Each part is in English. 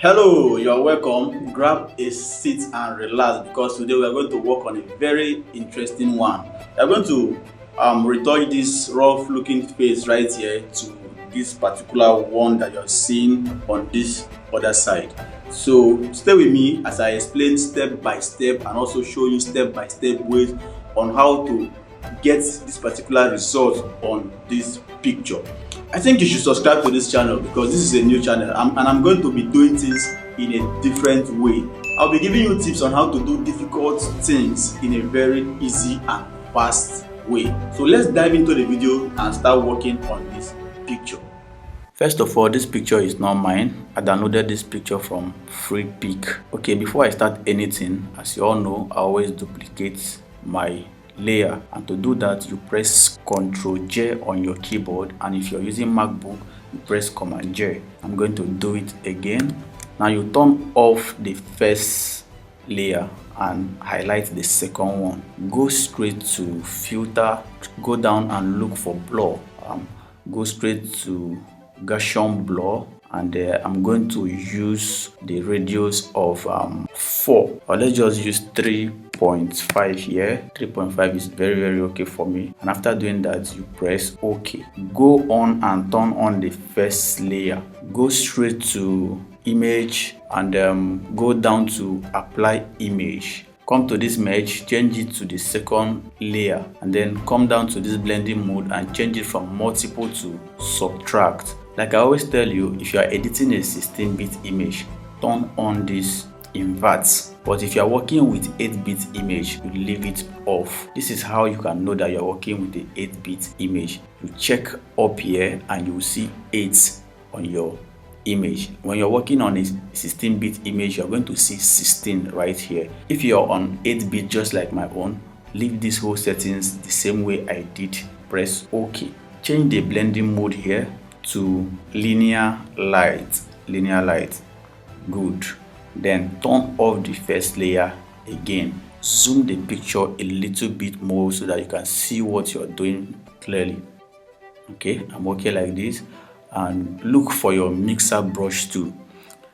Hello, you are welcome. Grab a seat and relax because today we are going to work on a very interesting one. We are going to retouch this rough looking face right here to this particular one that you're seeing on this other side. So stay with me as I explain step by step and also show you step by step ways on how to get this particular result on this picture. I think you should subscribe to this channel because this is a new channel and I'm going to be doing things in a different way. I'll be giving you tips on how to do difficult things in a very easy and fast way. So let's dive into the video and start working on this picture. First of all, this picture is not mine. I downloaded this picture from Free Pick. Okay, before I start anything, as you all know, I always duplicate my layer, and to do that you press Ctrl J on your keyboard, and if you're using MacBook you press Command J. I'm going to do it again. Now you turn off the first layer and highlight the second one. Go straight to filter, go down and look for blur. Go straight to Gaussian blur, and I'm going to use the radius of 4, or let's just use 3.5 here. 3.5 is very okay for me. And after doing that you press OK. Go on and turn on the first layer. Go straight to image and go down to apply image. Come to this merge, change it to the second layer, and then come down to this blending mode and change it from multiple to subtract. Like I always tell you, if you are editing a 16-bit image, turn on this invert. But if you are working with 8-bit image, you leave it off. This is how you can know that you are working with the 8-bit image. You check up here and you will see 8 on your image. When you're working on a 16-bit image, you're going to see 16 right here. If you're on 8-bit just like my own, leave these whole settings the same way I did. Press OK. Change the blending mode here to linear light. Good. Then turn off the first layer again. Zoom the picture a little bit more so that you can see what you're doing clearly. Okay, I'm working like this. And look for your mixer brush tool.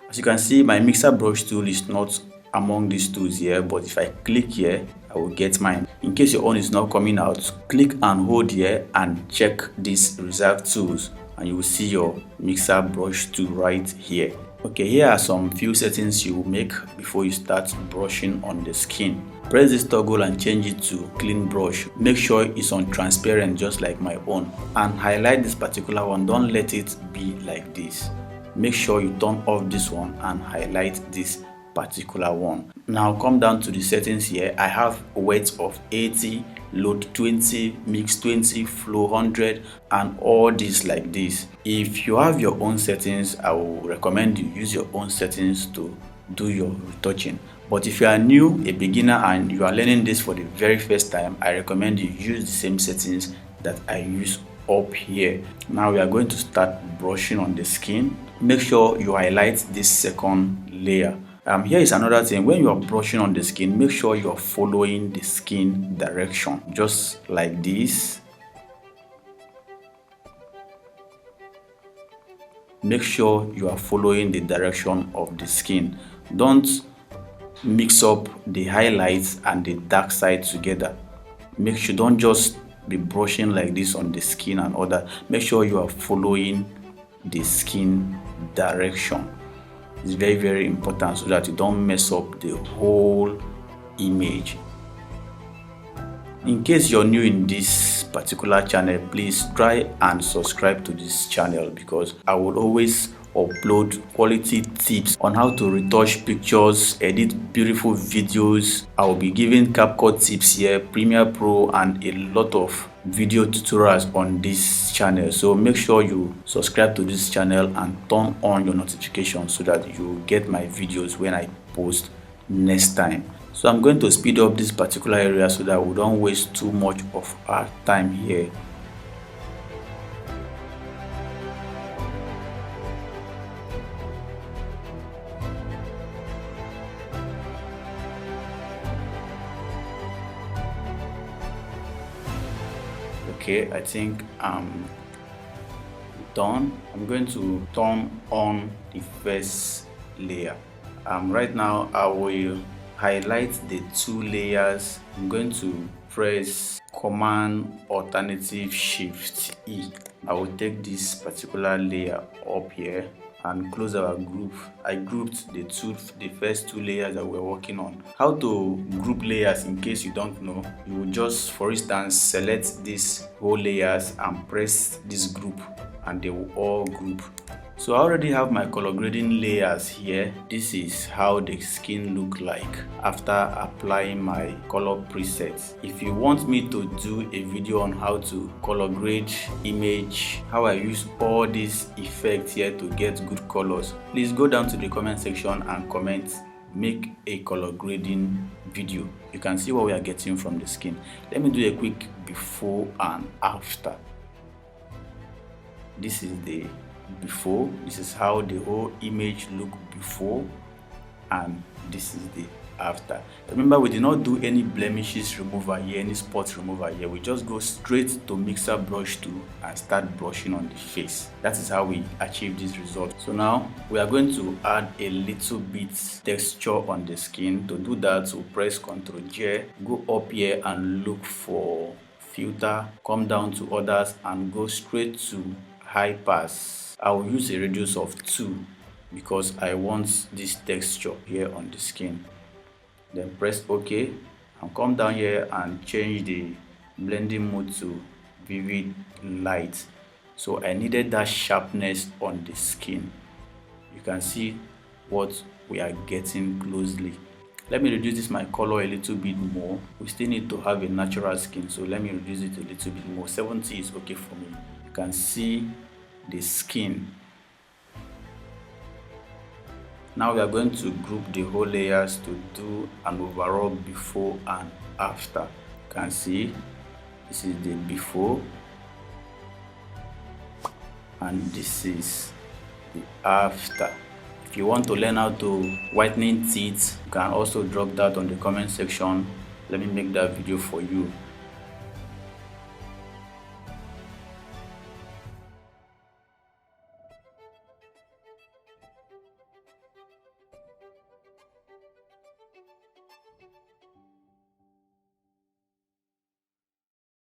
As you can see, my mixer brush tool is not among these tools here, but if I click here I will get mine. In case your own is not coming out, click and hold here and check these reserved tools, and you will see your mixer brush tool right here. Okay, here are some few settings you will make before you start brushing on the skin. Press this toggle and change it to clean brush. Make sure it's on transparent just like my own, and highlight this particular one. Don't let it be like this. Make sure you turn off this one and highlight this particular one. Now come down to the settings here. I have weight of 80, load 20, mix 20, flow 100, and all this like this. If you have your own settings, I will recommend you use your own settings to do your retouching. But if you are new, a beginner, and you are learning this for the very first time, I recommend you use the same settings that I use up here. Now we are going to start brushing on the skin. Make sure you highlight this second layer. Here is another thing. When you are brushing on the skin, make sure you are following the skin direction, just like this. Make sure you are following the direction of the skin. Don't mix up the highlights and the dark side together. Make sure, don't just be brushing like this on the skin and all that. Make sure you are following the skin direction. It's very important so that you don't mess up the whole image. In case you're new in this particular channel, please try and subscribe to this channel because I will always upload quality tips on how to retouch pictures, edit beautiful videos. I will be giving CapCut tips here, Premiere Pro, and a lot of video tutorials on this channel. So make sure you subscribe to this channel and turn on your notifications so that you get my videos when I post next time. So I'm going to speed up this particular area so that we don't waste too much of our time here. Okay, I think I'm done. I'm going to turn on the first layer. Right now I will highlight the 2 layers. I'm going to press Command Alternative Shift E. I will take this particular layer up here and close our group. I grouped the first 2 layers that we're working on. How to group layers, in case you don't know, you will just, for instance, select these whole layers and press this group and they will all group. So I already have my color grading layers here. This is how the skin look like after applying my color presets. If you want me to do a video on how to color grade image, how I use all these effects here to get good colors, please go down to the comment section and comment, make a color grading video. You can see what we are getting from the skin. Let me do a quick before and after. This is the before. This is how the whole image look before, and this is the after. Remember, we did not do any blemishes remover here, any spots remover here. We just go straight to mixer brush tool and start brushing on the face. That is how we achieve this result. So now we are going to add a little bit texture on the skin. To do that, we'll press Ctrl J, go up here and look for filter, come down to others and go straight to high pass. I will use a radius of 2 because I want this texture here on the skin. Then press OK and come down here and change the blending mode to vivid light. So I needed that sharpness on the skin. You can see what we are getting closely. Let me reduce this my color a little bit more. We still need to have a natural skin, so let me reduce it a little bit more. 70 is okay for me. You can see the skin. Now we are going to group the whole layers to do an overall before and after. You can see this is the before and this is the after. If you want to learn how to whitening teeth, you can also drop that on the comment section. Let me make that video for you.